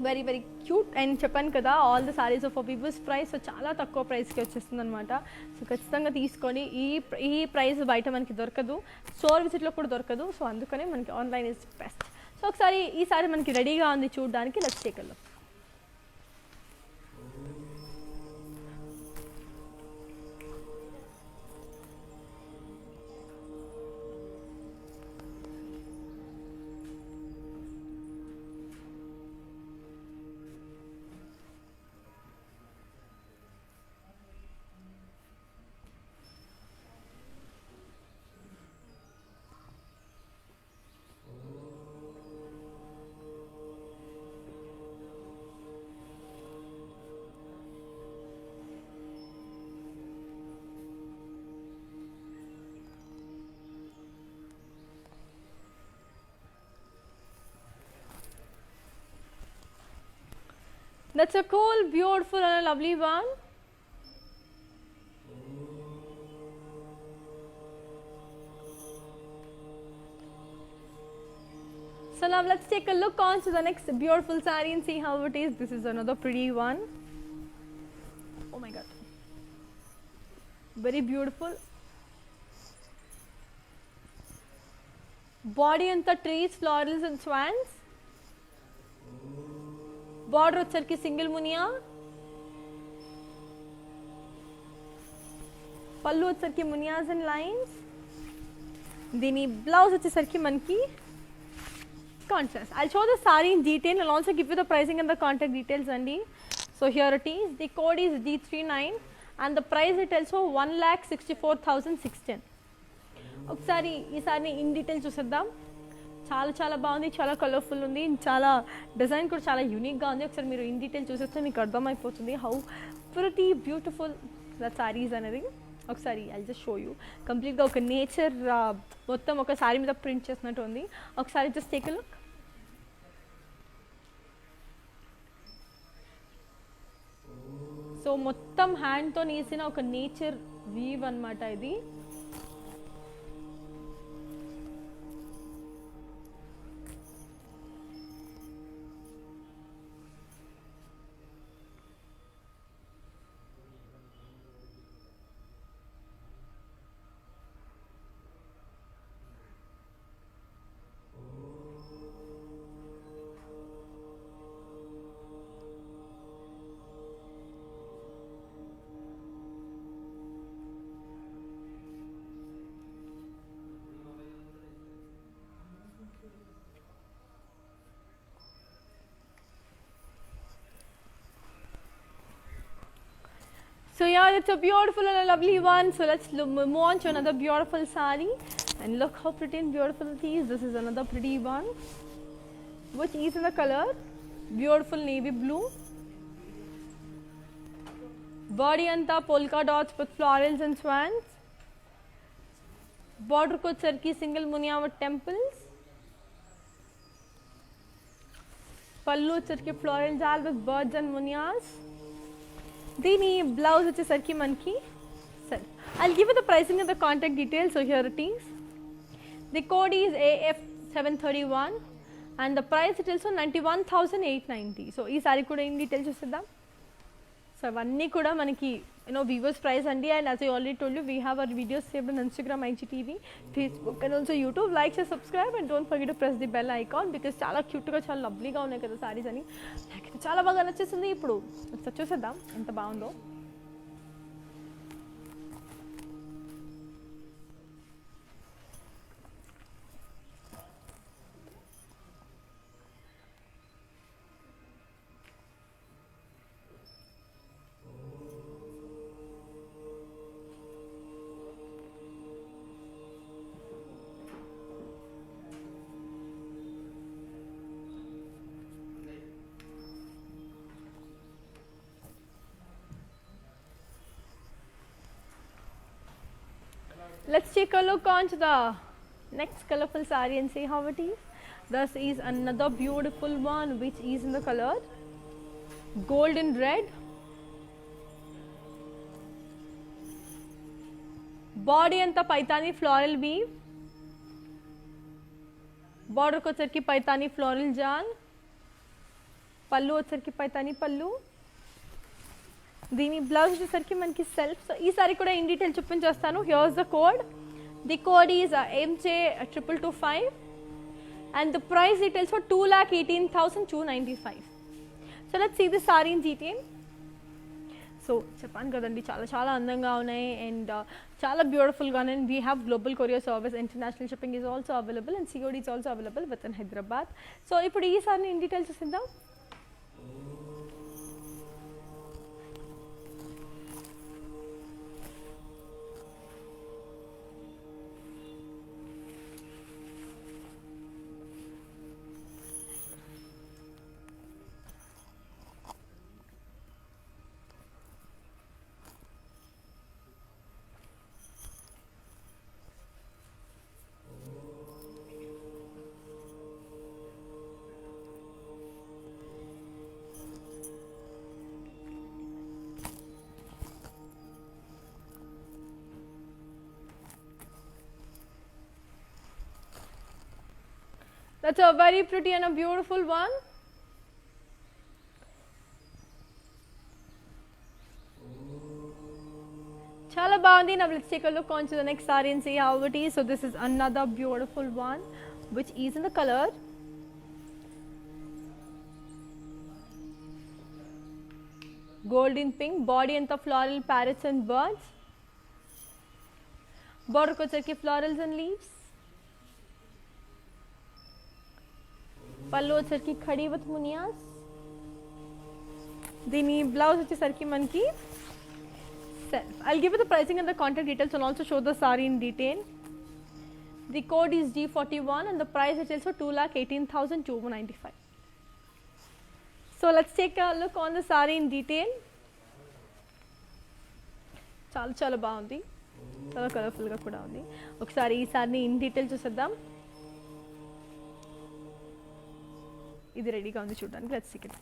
very very cute and చెప్పాను కదా, all the sarees of peoples price. So చాలా తక్కువ ప్రైస్కి వచ్చేస్తుంది అనమాట. సో ఖచ్చితంగా తీసుకొని ఈ ప్రైస్ బయట మనకి దొరకదు, స్టోర్ విజిట్లో కూడా దొరకదు. సో అందుకనే మనకి ఆన్లైన్ ఇస్ బెస్ట్. సో ఒకసారి ఈ సారీ మనకి రెడీగా ఉంది చూడడానికి. Let's take a look. That's a cool, beautiful and a lovely one. So now let's take a look on to the next beautiful saree and see how it is. This is another pretty one. Oh my god. Very beautiful. Body and the trees, florals and swans. Border వచ్చరికి single Muniya. పళ్ళు వచ్చరికి మునియాస్ and lines. దీని blouse వచ్చేసరికి మనకి contrast. I'll show the saree in detail and also give you the pricing and the contact details అండి. So here it is. The code is D39 and the price details for 1,64,610. ఒకసారి ఈ సారీని in detail చూసేద్దాం. చాలా చాలా బాగుంది, చాలా colourful ఉంది, చాలా డిజైన్ కూడా చాలా యూనిక్గా ఉంది. ఒకసారి మీరు ఇన్ డీటెయిల్ చూసేస్తే మీకు అర్థమైపోతుంది how pretty beautiful the saris అనేది. ఒకసారి ఐ జస్ట్ షో యూ. కంప్లీట్గా ఒక నేచర్ మొత్తం ఒక సారీ మీద ప్రింట్ చేసినట్టు ఉంది. ఒకసారి just take a look. So మొత్తం హ్యాండ్తో నేసిన ఒక నేచర్ వీవ్ అన్నమాట ఇది. So yeah, it's a beautiful and a lovely one. So let's move on to another beautiful sari, and look how pretty and beautiful it is. This is another pretty one, which is in the color beautiful navy blue. Body anta polka dots with florals and swans. Border ko charki single munya with temples. Pallu charki floral jal with birds and munyas. Dini blouse వచ్చేసరికి మనకి సరే. I'll give you the pricing and the contact details. So here it is. The code is AF731 and the price it is 91,890. So ఈ saree కూడా ఏం details చూసేద్దాం. So అవన్నీ కూడా మనకి viewers price అండి. And as I already told you, we have our videos saved on Instagram, IGTV, Facebook and also YouTube. Like, share, subscribe and don't forget to press the bell icon because చాలా క్యూట్గా చాలా లవ్లీగా ఉన్నాయి కదా సారీస్ అని. నాకైతే చాలా బాగా నచ్చేసింది. ఇప్పుడు ఒకసారి చూసేద్దాం ఎంత బాగుందో. Let's take a look onto the next colorful saree and see how it is. This is another beautiful one which is in the color golden red. Body anta paitani floral weave. Border ko వచ్చరికి paitani floral jal. Pallu వచ్చరికి paitani pallu. దీని blouse వచ్చేసరికి మనకి self. So ఈ saree కూడా in detail చూపించేస్తాను. Here's the code. The code is MJ2225 and the price details for 2,18,295. So let's see the saree in detail. So చెప్పాను కదండి చాలా చాలా అందంగా ఉన్నాయి అండ్ చాలా బ్యూటిఫుల్గా ఉన్నాయి. We have global courier service, international shipping is also available and COD is also available with in Hyderabad. So ఇప్పుడు ఈ సారీని ఇన్ డీటెయిల్ చూసిద్దాం. That's a very pretty and a beautiful one. Chala baagundi. Now let's take a look onto the next saree and see how it is. So this is another beautiful one which is in the color golden pink. Body and the floral parrots and birds. Border ko వచ్చరికి florals and leaves. పళ్ళు వచ్చరికి khadi with మునియాస్. దీని blouse వచ్చేసరికి మనకి self. I'll give you the pricing and the contact details and also show the saree in detail. The code is D41 and the price details for 2,18,295. So let's take a look on the saree in detail. చాలా చాలా బాగుంది, చాలా కలర్ఫుల్గా కూడా ఉంది. ఒకసారి ఈ సారీని ఇన్ డీటెయిల్ చూసేద్దాం. ఇది రెడీగా ఉంది చూడడానికి. Let's see it.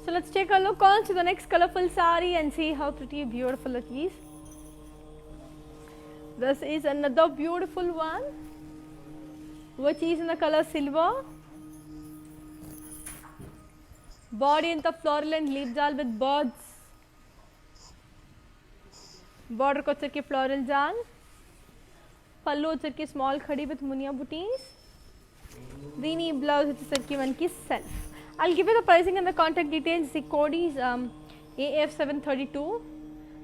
So let's take a look on to the next colorful saree and see how pretty beautiful it is. This is another beautiful one, which is in the color silver. Body in the floral and leaf jal with birds. Border को चरके floral jal. Pallu चरके small khadi with munia booties. Dini blouse चरके one की self. I'll give you the pricing and the contact details. The code is AF732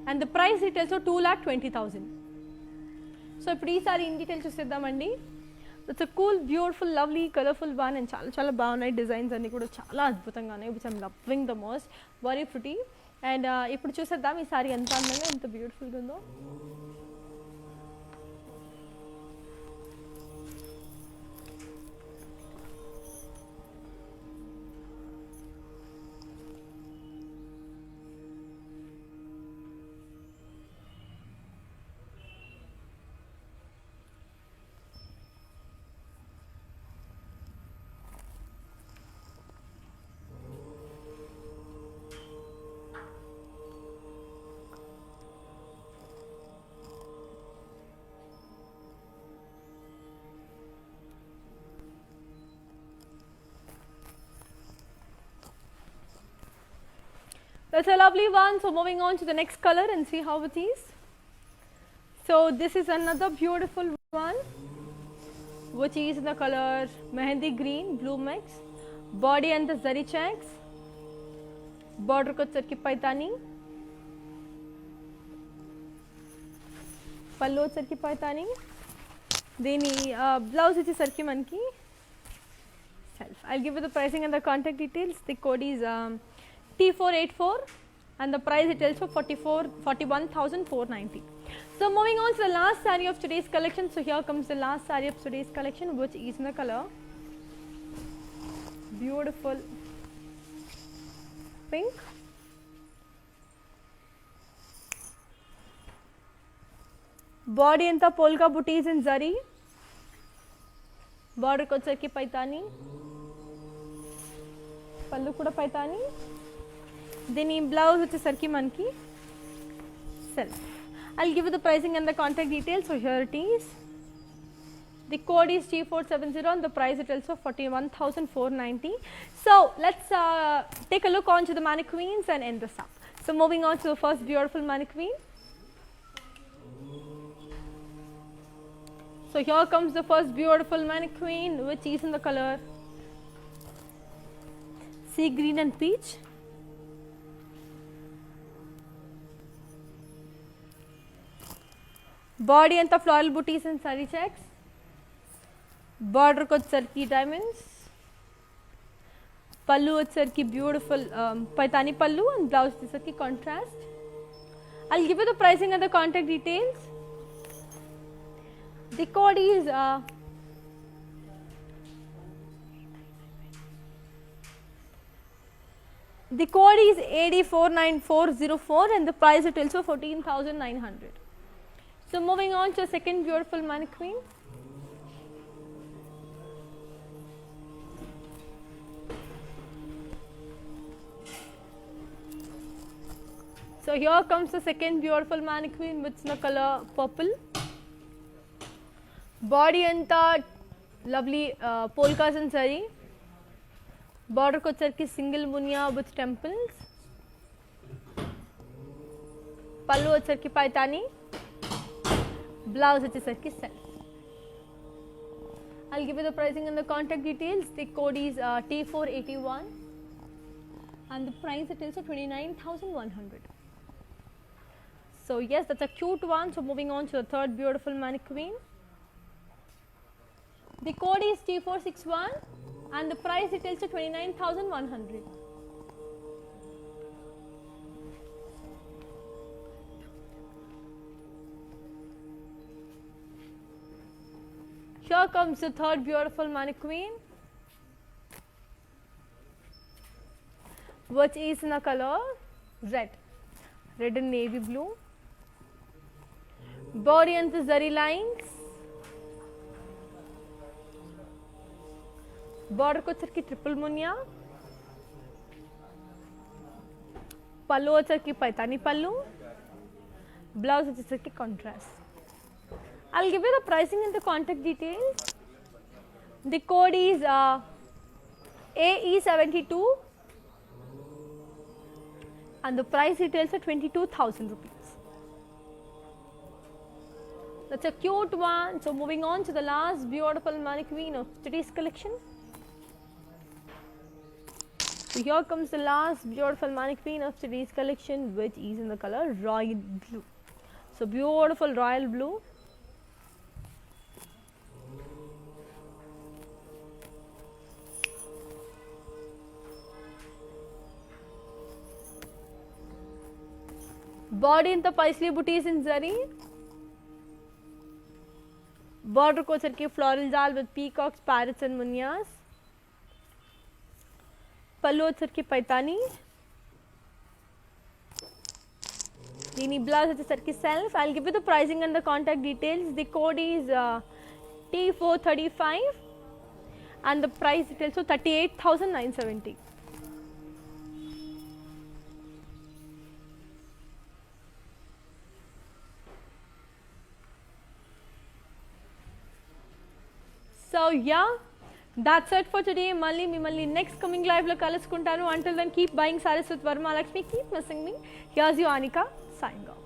and the price details are 2,20,000. So ఇప్పుడు ఈసారి in detail చూసేద్దామండి. It's a cool beautiful lovely colourful one and చాలా చాలా బాగున్నాయి. Designs అన్నీ కూడా చాలా అద్భుతంగా ఉన్నాయి. Which I'm loving the most, very fruity. And ఇప్పుడు చూసేద్దాం ఈ సారీ ఎంత అందంగా ఎంత బ్యూటిఫుల్గా ఉందో. That's a lovely one. So moving on to the next color and see how it is. So this is another beautiful one, which is in the color mehendi green, blue mix. Body and the zari checks. Border ko charki paitani. Pallu charki paitani. Deni blouse ichi sarki manki. Self. I'll give you the pricing and the contact details. The code is T484 and the price it tells for 41,490. So moving on to the last saree of today's collection. So here comes the last saree of today's collection, which is in the color beautiful pink. Body anta polka booties in zari. Border ko charki paitani. Pallu kuda paitani. Then blouse వచ్చేసరికి మనకి self. I'll give you the pricing and the contact details. So here it is. The code is T470 and the price it also 41,490. So let's take a look on to the mannequins and end this up. So moving on to the first beautiful mannequin. So here comes the first beautiful mannequin, which is in the color sea green and peach. Body and the floral booties and saree checks. Border ko charki diamonds. Pallu charki beautiful paitani pallu and blouse charki contrast. I'll give you the pricing and the contact details. The code is AD49404 and the price it also 14,900. So moving on to a second beautiful mannequin. So here comes the second beautiful mannequin, which is the color purple. Body anta lovely polkas and zari. Border ko charki single munia with temples. Pallu charki paitani. Blouse వచ్చేసరికి self. I'll give you the pricing and the contact details. The code is T481 and the price it is 29,100. So yes, that's a cute one. So moving on to the third beautiful mannequin. The code is T461 and the price it is 29,100. Here comes the third beautiful mannequin, which is in the color red and navy blue. Body and the zari lines. Border ko charki triple munia. Pallu charki paitani pallu. Blouse charki contrast. I'll give you the pricing and the contact details. The code is AE72 and the price details are 22,000 rupees. That's a cute one. So moving on to the last beautiful mannequin of today's collection. So here comes the last beautiful mannequin of today's collection, which is in the color royal blue. So beautiful royal blue. Body in the paisley booties in zari. Border को चरके floral जाल with peacocks, parrots and munyas. Pallu चरके Paithani. Dini blouse चरके self. I'll give you the pricing and the contact details. The code is T435 and the price details so 38,970. So yeah, that's it for today. Mimali next coming live lo kaluskuntanu. Until then, keep buying sarees with Varma Lakshmi. Keep missing me. Here's you, Anika, signing off.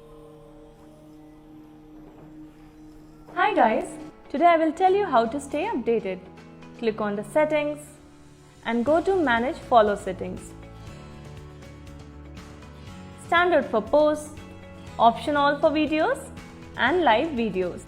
Hi guys, today I will tell you how to stay updated. Click on the settings and go to manage follow settings. Standard for posts, option all for videos and live videos.